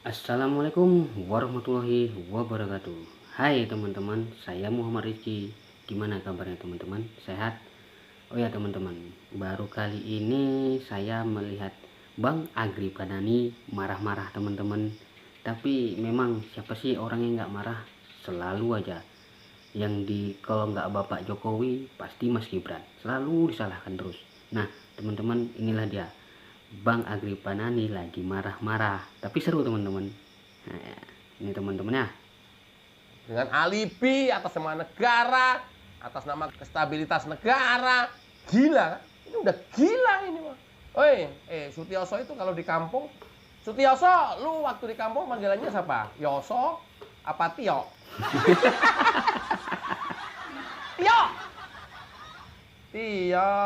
Assalamualaikum warahmatullahi wabarakatuh. Hai teman-teman, saya Muhammad Rizky. Gimana kabarnya teman-teman? Sehat? Oh ya teman-teman, baru kali ini saya melihat Bang Agri Panani marah-marah teman-teman. Tapi memang siapa sih orang yang nggak marah? Selalu aja. Kalau nggak Bapak Jokowi pasti Mas Gibran. Selalu disalahkan terus. Nah teman-teman, inilah dia. Bang Agripana nih lagi marah-marah, tapi seru teman-teman. Nah, ini teman-teman ya. Dengan alibi atas nama negara, atas nama stabilitas negara. Gila, ini udah gila ini mah. Oi, Sutioso itu kalau di kampung, Sutioso, lu waktu di kampung panggilannya siapa? Yoso apa Tio? Tio. Tio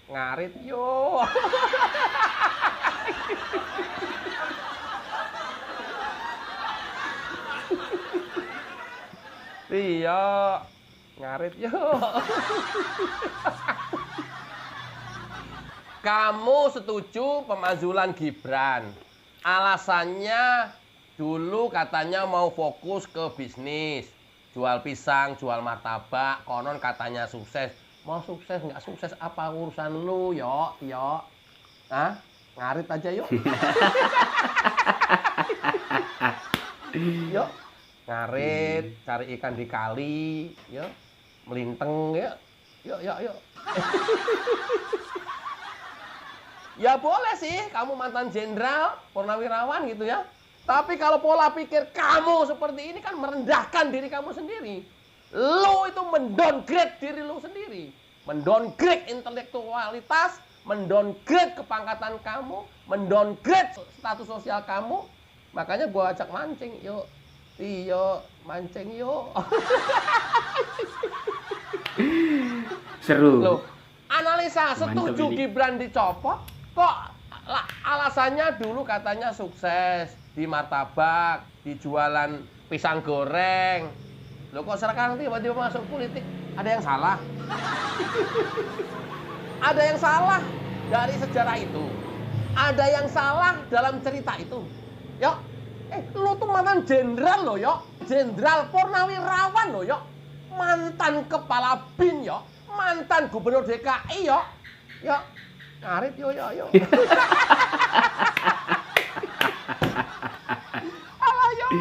ngarit yo. Tio ngarit yo. Kamu setuju pemazulan Gibran? Alasannya dulu katanya mau fokus ke bisnis, jual pisang, jual martabak, konon katanya sukses. Mau sukses nggak sukses apa urusan lu, yo, Tio? Hah? Ngarit aja yuk. Yuk, ngarit, cari ikan di kali, yuk, melinteng, yuk, yuk. Ya boleh sih, kamu mantan jenderal, purnawirawan gitu ya. Tapi kalau pola pikir kamu seperti ini kan merendahkan diri kamu sendiri. Lu itu mendowngrade diri lu sendiri. Mendowngrade intelektualitas, mendowngrade kepangkatan kamu, mendowngrade status sosial kamu. Makanya gua ajak mancing, yuk. Iyo, mancing yuk. Seru. Loh, analisa Mantap setuju ini. Gibran dicopot, kok alasannya dulu katanya sukses di martabak, di jualan pisang goreng. Loh kok sekarang tiba-tiba masuk politik? Ada yang salah? Ada yang salah dari sejarah itu. Ada yang salah dalam cerita itu. Yuk, lu tuh mantan jenderal loh, yuk. Jenderal Purnawirawan loh, yuk. Mantan kepala BIN, yuk. Mantan gubernur DKI, yuk. Yuk, ngarit, yuk. Alah, yuk.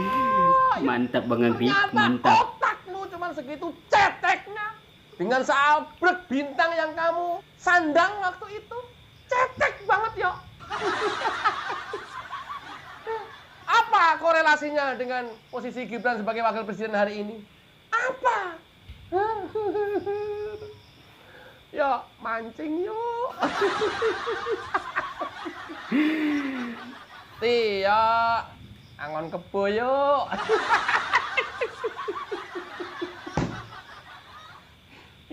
Mantap Bang Agri, Ternyata mantap. otakmu cuma segitu ceteknya. Dengan seabrek bintang yang kamu sandang waktu itu. Cetek banget, yuk. Apa korelasinya dengan posisi Gibran sebagai wakil presiden hari ini? Apa? Yuk, mancing yuk. Tio, angon kebo yuk.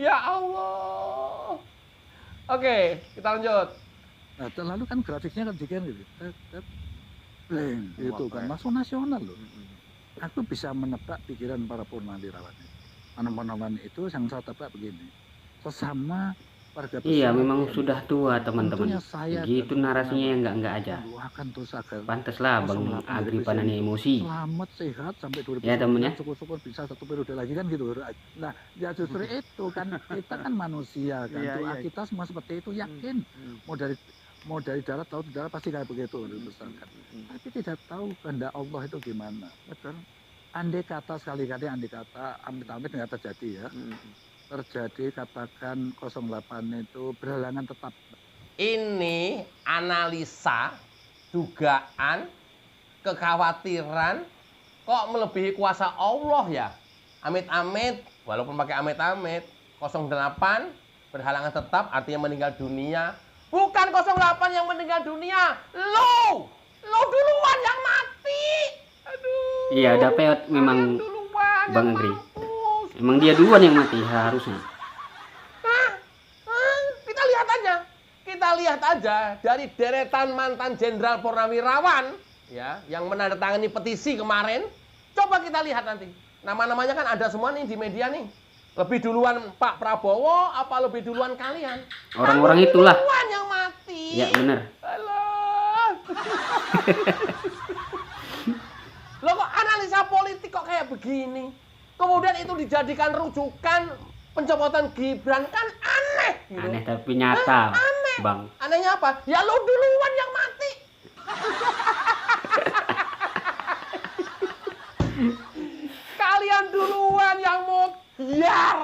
Ya Allah. Oke, kita lanjut. Nah, lalu kan grafiknya kan gitu. Itu kan masuk nasional loh. Aku bisa menebak pikiran para purnawirawan. Purnawirawan itu yang saya tebak begini. Sesama warga besar. Iya, memang sudah tua teman-teman. Tentunya saya Begitu dan narasinya yang nggak aja. akan terus agar Pantaslah Bang 08 Agripana nih emosi. selamat sehat sampai 2009. Ya, temen ya. Syukur-syukur bisa satu periode lagi kan gitu. Nah, ya justru itu kan kita kan manusia kan. Doa kita semua seperti itu, yakin. Mau dari darat, laut, udara pasti kayak begitu dibesarkan. Tapi tidak tahu kehendak Allah itu gimana. Betul. Andai kata sekali-kali, amit-amit nggak terjadi ya. Terjadi katakan 08 itu berhalangan tetap. Ini analisa, dugaan, kekhawatiran kok melebihi kuasa Allah ya. Amit-amit, walaupun pakai amit-amit, 08 berhalangan tetap artinya meninggal dunia. Bukan 08 yang meninggal dunia, lu duluan yang mati. Aduh. Iya, ada peot memang duluan Bang yang Agri. mampus. Emang dia duluan yang mati harusnya. Kita lihat aja dari deretan mantan jenderal Purnawirawan ya yang menandatangani petisi kemarin. Coba kita lihat nanti. Nama-namanya kan ada semua nih di media nih. Lebih duluan Pak Prabowo apa lebih duluan kalian? Orang-orang itulah. Duluan yang mati. Ya benar. Alah. begini. Kemudian itu dijadikan rujukan pencopotan Gibran, kan aneh gitu. Aneh tapi nyata, Aneh. Bang. Anehnya apa? Ya lu duluan yang mati. Kalian duluan yang mau biar.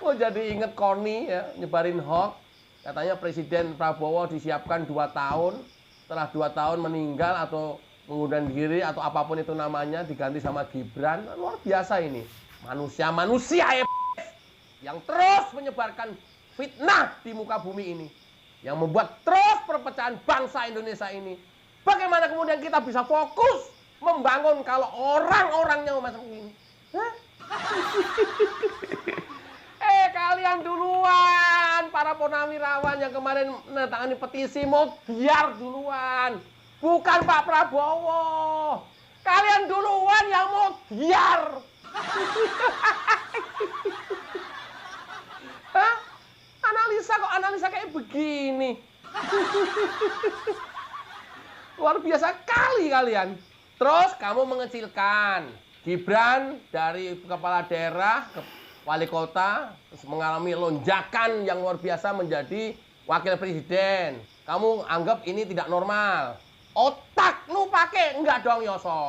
Oh, jadi inget Koni ya, nyebarin hoax. Katanya Presiden Prabowo disiapkan 2 tahun. Setelah 2 tahun meninggal atau mengundurkan diri atau apapun itu namanya, diganti sama Gibran. Luar biasa ini. Manusia-manusia yang terus menyebarkan fitnah di muka bumi ini. Yang membuat terus perpecahan bangsa Indonesia ini. Bagaimana kemudian kita bisa fokus membangun kalau orang-orangnya macam ini? Hah? Kalian duluan, para purnawirawan yang kemarin menandatangani petisi mau biar duluan. Bukan Pak Prabowo. Kalian duluan yang mau biar. Hah? Analisa kayak begini. Luar biasa kali kalian. Terus kamu mengecilkan Gibran dari kepala daerah ke wali kota, terus mengalami lonjakan yang luar biasa menjadi wakil presiden. Kamu anggap ini tidak normal. Otak lu pakai enggak dong, Yoso?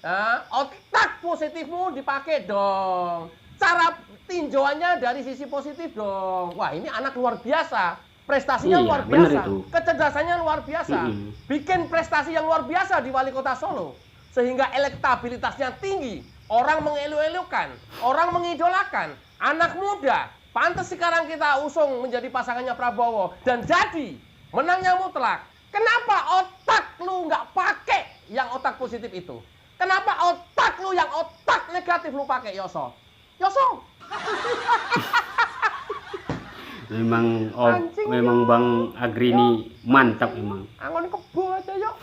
Nah, otak positifmu dipakai dong. Cara tinjauannya dari sisi positif dong. Wah, ini anak luar biasa. Prestasinya Iya, luar bener biasa. itu. Kecerdasannya luar biasa. Bikin prestasi yang luar biasa di wali kota Solo. Sehingga elektabilitasnya tinggi. Orang mengelu-elukan, orang mengidolakan, anak muda. Pantas sekarang kita usung menjadi pasangannya Prabowo dan jadi menangnya mutlak. Kenapa otak lu nggak pakai yang otak positif itu? Kenapa otak lu yang otak negatif lu pakai, Yoso? Yoso? Memang Anjing, memang yo. Bang Agri ini mantap memang. Angon kebo aja, yuk.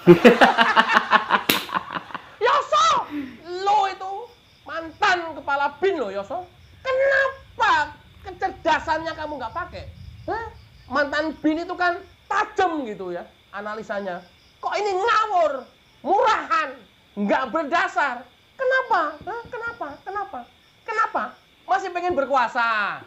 Yoso, lo itu mantan kepala BIN lo, Yoso. Kenapa kecerdasannya kamu nggak pakai? Hah? Mantan BIN itu kan tajam gitu ya analisanya. Kok ini ngawur, murahan, nggak berdasar? Kenapa? Hah? Kenapa? Masih pengen berkuasa?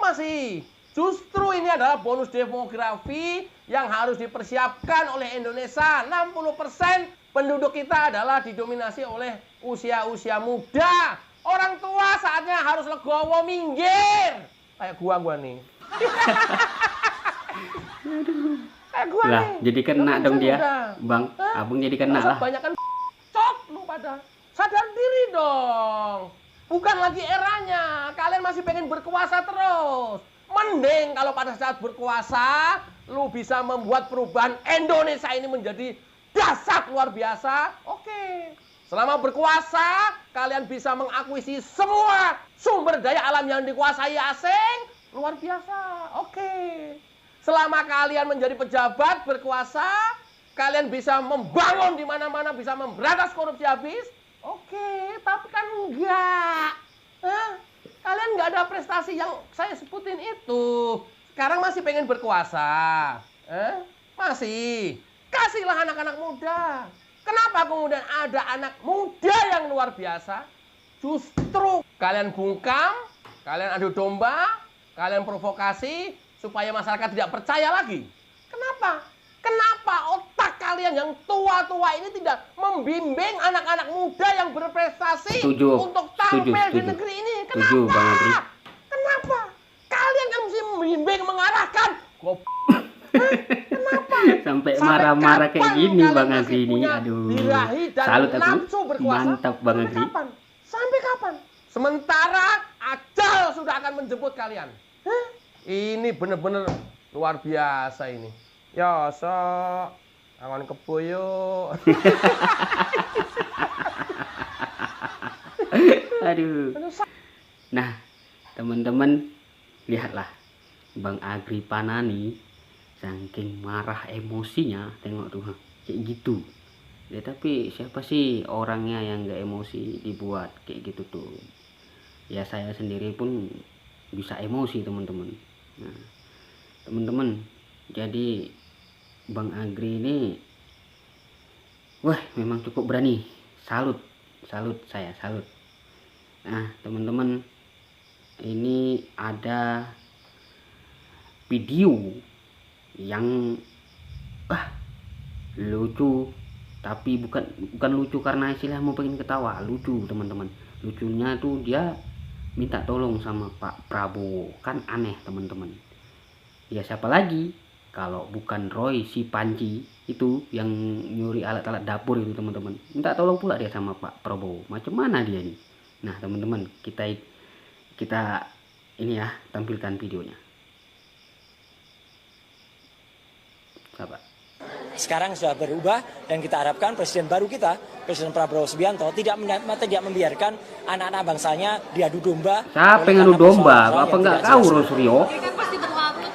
Masih. Justru ini adalah bonus demografi yang harus dipersiapkan oleh Indonesia. 60% penduduk kita adalah didominasi oleh usia-usia muda. Orang tua saatnya harus legowo, minggir. Kayak gua nih. Kayak gua Lah, nih. jadi kena dong dia, muda. Bang. Hah? Abang jadi kena lah. Kebanyakan cok lu pada. Sadar diri dong. Bukan lagi eranya. Kalian masih pengen berkuasa terus. Mending kalau pada saat berkuasa, lu bisa membuat perubahan Indonesia ini menjadi dahsyat luar biasa. Oke. Selama berkuasa, kalian bisa mengakuisisi semua sumber daya alam yang dikuasai asing. Luar biasa. Oke. Selama kalian menjadi pejabat berkuasa, kalian bisa membangun di mana-mana, bisa memberantas korupsi habis. Oke, tapi kan enggak. Kalian nggak ada prestasi yang saya sebutin itu. Sekarang masih pengen berkuasa. Masih. Kasihlah anak-anak muda. Kenapa kemudian ada anak muda yang luar biasa? Justru kalian bungkam, kalian adu domba, kalian provokasi supaya masyarakat tidak percaya lagi. Kenapa? Kenapa otak kalian yang tua-tua ini tidak membimbing anak-anak muda yang berprestasi untuk tampil di negeri ini? Kenapa? Setuju, Bang Adri. Kenapa? Kalian kan mesti membimbing, mengarahkan. Kenapa? Sampai marah-marah kayak gini Bang Agri ini. Aduh. Salut aku. Mantap Bang Agri. Sampai kapan? Sementara ajal sudah akan menjemput kalian. Ini bener-bener luar biasa ini. Ya, angon kebo yuk. Aduh. Nah, teman-teman, lihatlah Bang Agri Panani saking marah emosinya, tengok tuh kayak gitu. Ya tapi siapa sih orangnya yang gak emosi dibuat kayak gitu tuh? Ya saya sendiri pun bisa emosi teman-teman. Nah, teman-teman, jadi Bang Agri ini Wah, memang cukup berani. Salut, saya salut. Nah, teman-teman, ini ada video yang lucu, tapi bukan lucu karena istilah mau pengen ketawa, lucu teman-teman. Lucunya tuh dia minta tolong sama Pak Prabowo, kan aneh teman-teman. Ya siapa lagi kalau bukan Roy si Panci itu yang nyuri alat-alat dapur itu teman-teman. Minta tolong pula dia sama Pak Prabowo. Macam mana dia nih? Nah teman-teman, kita ini ya, tampilkan videonya. Sahabat. Sekarang sudah berubah dan kita harapkan Presiden baru kita, Presiden Prabowo Subianto tidak membiarkan anak-anak bangsanya diadu domba. Siapa yang adu domba? Apa nggak kau, Rosuryo?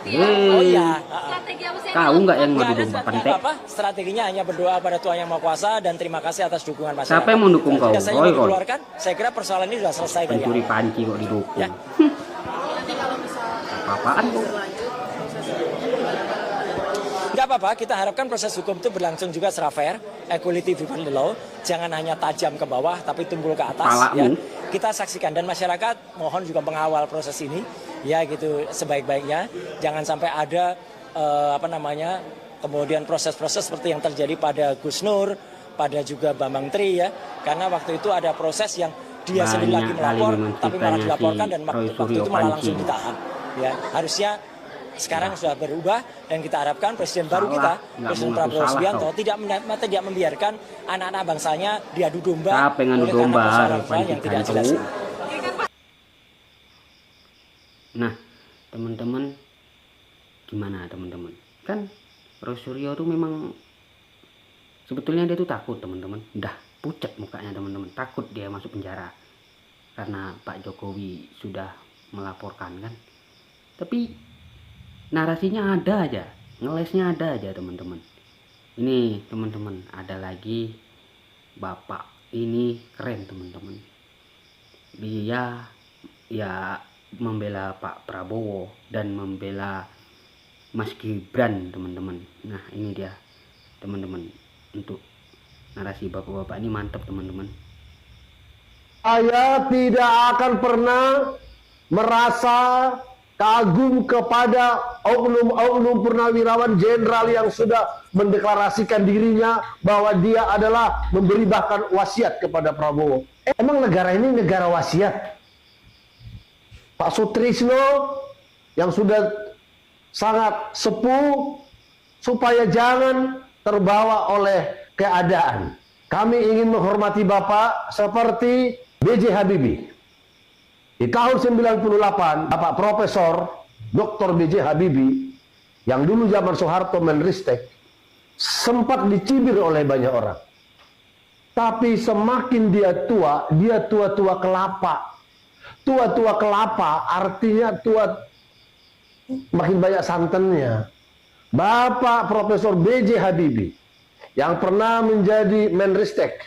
Oh iya. Kau nggak yang ngadu domba, Pantek? Strateginya hanya berdoa pada Tuhan Yang Maha Kuasa dan terima kasih atas dukungan masyarakat. Siapa yang mendukung kau? Roy. Saya kira persoalan ini sudah selesai dari Pencuri panci kok didukung. Ya. Apa-apaan kok? Nggak apa-apa, kita harapkan proses hukum itu berlangsung juga secara fair, equality before the law, jangan hanya tajam ke bawah tapi tumpul ke atas. Ya. Kita saksikan dan masyarakat mohon juga mengawal proses ini, ya gitu sebaik-baiknya. Jangan sampai ada kemudian proses-proses seperti yang terjadi pada Gus Nur, pada juga Bambang Tri ya, karena waktu itu ada proses yang dia sendiri lagi melapor, tapi malah dilaporkan dan waktu itu malah langsung ditahan. Ya, harusnya sekarang sudah berubah dan kita harapkan Presiden baru kita, Presiden Prabowo Subianto tidak membiarkan anak-anak bangsanya diadu domba oleh karena persoalan yang tidak jelas. Nah, teman-teman, gimana teman-teman? Kan Rosuryo tuh memang sebetulnya dia tuh takut teman-teman. Udah pucat mukanya teman-teman, takut dia masuk penjara karena Pak Jokowi sudah melaporkan kan. Tapi narasinya ada aja, ngelesnya ada aja teman-teman. Ini teman-teman, ada lagi bapak ini keren teman-teman. Dia ya membela Pak Prabowo dan membela Mas Gibran teman-teman. Nah ini dia teman-teman, untuk narasi bapak-bapak ini mantap teman-teman. Saya tidak akan pernah merasa kagum kepada oknum-oknum purnawirawan jenderal yang sudah mendeklarasikan dirinya bahwa dia adalah memberi bahkan wasiat kepada Prabowo. Emang negara ini negara wasiat? Pak Sutrisno yang sudah sangat sepuh, supaya jangan terbawa oleh keadaan. Kami ingin menghormati Bapak seperti B.J. Habibie. Di tahun 98, Bapak Profesor Dr. B.J. Habibie, yang dulu zaman Soeharto Menristek, sempat dicibir oleh banyak orang. Tapi semakin dia tua-tua kelapa. Tua-tua kelapa artinya makin banyak santannya. Bapak Profesor B.J. Habibie, yang pernah menjadi Menristek,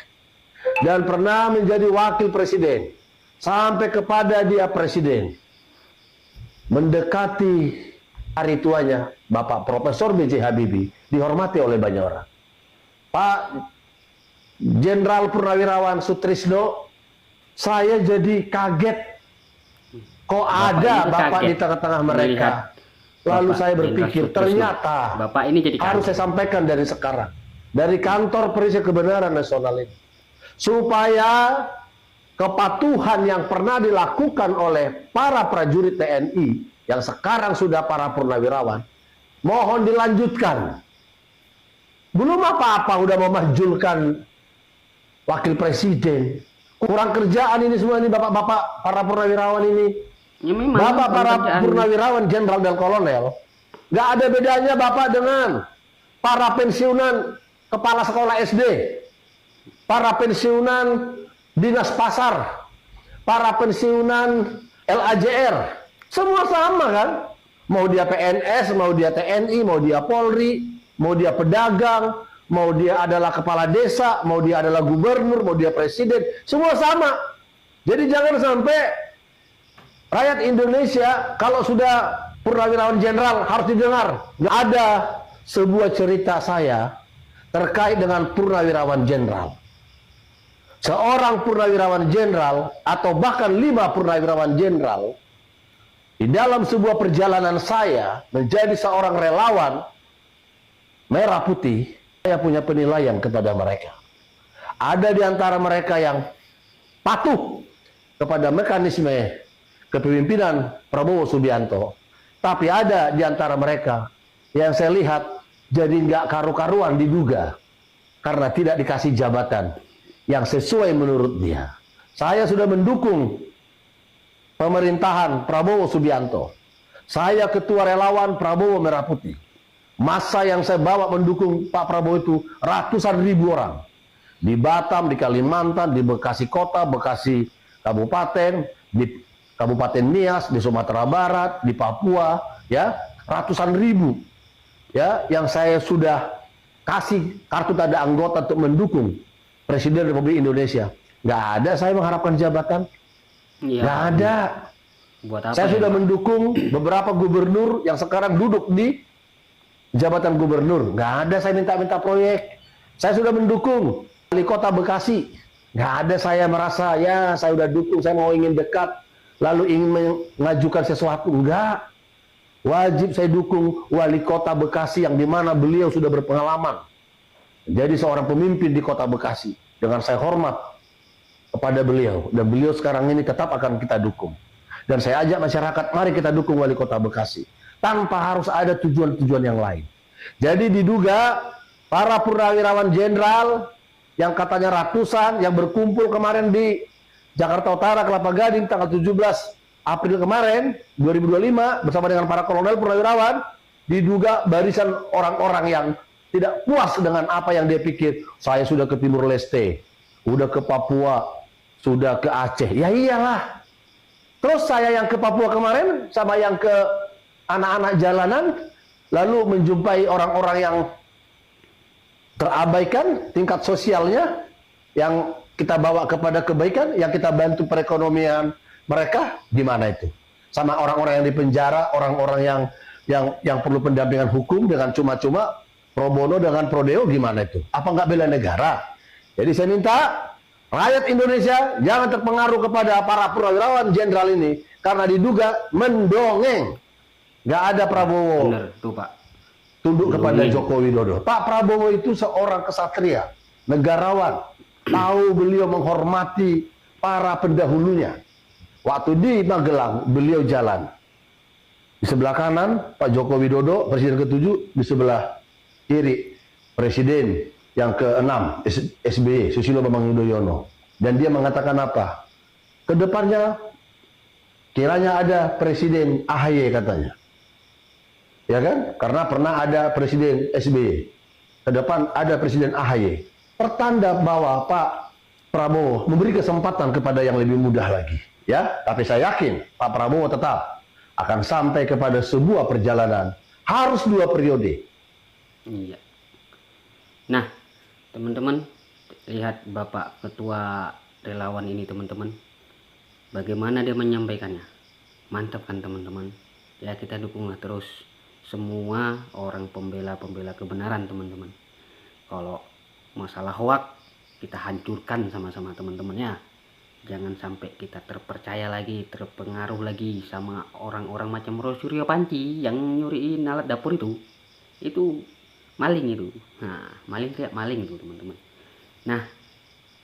dan pernah menjadi wakil presiden, sampai kepada dia presiden, mendekati hari tuanya Bapak Profesor B.J. Habibie, dihormati oleh banyak orang. Pak Jenderal Purnawirawan Sutrisno, saya jadi kaget kok ada Bapak di tengah-tengah mereka. Lalu saya berpikir ternyata Bapak ini jadi harus saya sampaikan dari sekarang, dari kantor Perisi Kebenaran Nasional ini, supaya kepatuhan yang pernah dilakukan oleh para prajurit TNI yang sekarang sudah para purnawirawan, mohon dilanjutkan. Belum apa-apa udah memajulkan wakil presiden. Kurang kerjaan ini semua ini bapak-bapak para purnawirawan ini. Ya, memang, bapak para purnawirawan jenderal dan kolonel. Gak ada bedanya bapak dengan para pensiunan kepala sekolah SD, para pensiunan dinas pasar, para pensiunan LAJR, semua sama kan? Mau dia PNS, mau dia TNI, mau dia Polri, mau dia pedagang, mau dia adalah kepala desa, mau dia adalah gubernur, mau dia presiden, semua sama. Jadi jangan sampai rakyat Indonesia kalau sudah purnawirawan jenderal harus didengar. Nggak ada sebuah cerita saya terkait dengan purnawirawan jenderal. Seorang purnawirawan jenderal atau bahkan 5 purnawirawan jenderal di dalam sebuah perjalanan saya menjadi seorang relawan merah putih, saya punya penilaian kepada mereka. Ada di antara mereka yang patuh kepada mekanisme kepemimpinan Prabowo Subianto. Tapi ada di antara mereka yang saya lihat jadi nggak karu-karuan diduga karena tidak dikasih jabatan yang sesuai menurut dia. Saya sudah mendukung pemerintahan Prabowo Subianto. Saya ketua relawan Prabowo Merah Putih. Masa yang saya bawa mendukung Pak Prabowo itu ratusan ribu orang. Di Batam, di Kalimantan, di Bekasi Kota, Bekasi Kabupaten, di Kabupaten Nias, di Sumatera Barat, di Papua, ya, ratusan ribu. Ya, yang saya sudah kasih kartu tanda anggota untuk mendukung Presiden Republik Indonesia. Nggak ada saya mengharapkan jabatan. Iya. Nggak ada. Buat apa Saya ya, sudah Pak? mendukung beberapa gubernur yang sekarang duduk di jabatan gubernur. Nggak ada saya minta-minta proyek. Saya sudah mendukung wali kota Bekasi. Nggak ada saya merasa, ya saya udah dukung, saya mau ingin dekat, lalu ingin mengajukan sesuatu. Enggak. Wajib saya dukung wali kota Bekasi yang dimana beliau sudah berpengalaman. Jadi seorang pemimpin di kota Bekasi. Dengan saya hormat kepada beliau. Dan beliau sekarang ini tetap akan kita dukung. Dan saya ajak masyarakat, mari kita dukung wali kota Bekasi. Tanpa harus ada tujuan-tujuan yang lain. Jadi diduga para purnawirawan jenderal yang katanya ratusan yang berkumpul kemarin di Jakarta Utara, Kelapa Gading tanggal 17 April kemarin 2025 bersama dengan para kolonel purnawirawan, diduga barisan orang-orang yang tidak puas dengan apa yang dia pikir. Saya sudah ke Timur Leste, sudah ke Papua, sudah ke Aceh. Ya iyalah. Terus saya yang ke Papua kemarin sama yang ke anak-anak jalanan, lalu menjumpai orang-orang yang terabaikan tingkat sosialnya, yang kita bawa kepada kebaikan, yang kita bantu perekonomian mereka, gimana itu? Sama orang-orang yang di penjara, orang-orang yang perlu pendampingan hukum dengan cuma-cuma, pro bono dengan pro deo, gimana itu? Apa nggak bela negara? Jadi saya minta rakyat Indonesia jangan terpengaruh kepada para purnawirawan jenderal ini karena diduga mendongeng. Nggak ada Prabowo. Bener tuh, Pak. Tunduk kepada Joko Widodo. Pak Prabowo itu seorang kesatria, negarawan. Tahu beliau menghormati para pendahulunya. Waktu di Magelang, beliau jalan. Di sebelah kanan, Pak Joko Widodo, Presiden ke-7. Di sebelah kiri, Presiden yang ke-6, SBY, Susilo Bambang Yudhoyono. Dan dia mengatakan apa? Kedepannya, kiranya ada Presiden AHY katanya. Ya kan? Karena pernah ada Presiden SBY. Ke depan ada Presiden AHY. Pertanda bahwa Pak Prabowo memberi kesempatan kepada yang lebih mudah lagi. Ya, tapi saya yakin Pak Prabowo tetap akan sampai kepada sebuah perjalanan. Harus 2 periode. Iya. Nah, teman-teman, lihat Bapak Ketua Relawan ini, teman-teman. Bagaimana dia menyampaikannya. Mantap kan, teman-teman? Ya, kita dukunglah terus semua orang pembela-pembela kebenaran, teman-teman. Kalau masalah hoak, kita hancurkan sama-sama, teman-teman ya. Jangan sampai kita terpercaya lagi, terpengaruh lagi sama orang-orang macam Suryo Panci yang nyuriin alat dapur itu. Itu maling itu. Nah, maling kayak maling itu, teman-teman. Nah,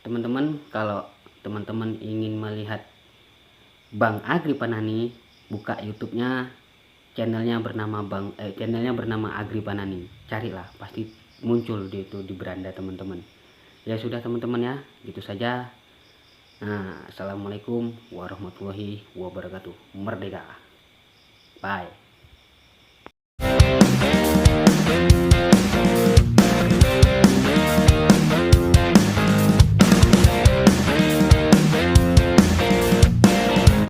teman-teman, kalau teman-teman ingin melihat Bang Agri Panani, buka YouTube-nya, channelnya bernama Agri Panani. Carilah, pasti muncul di itu di beranda, teman-teman. Ya sudah, teman-teman ya, gitu saja. Nah, assalamualaikum warahmatullahi wabarakatuh. Merdeka. Bye.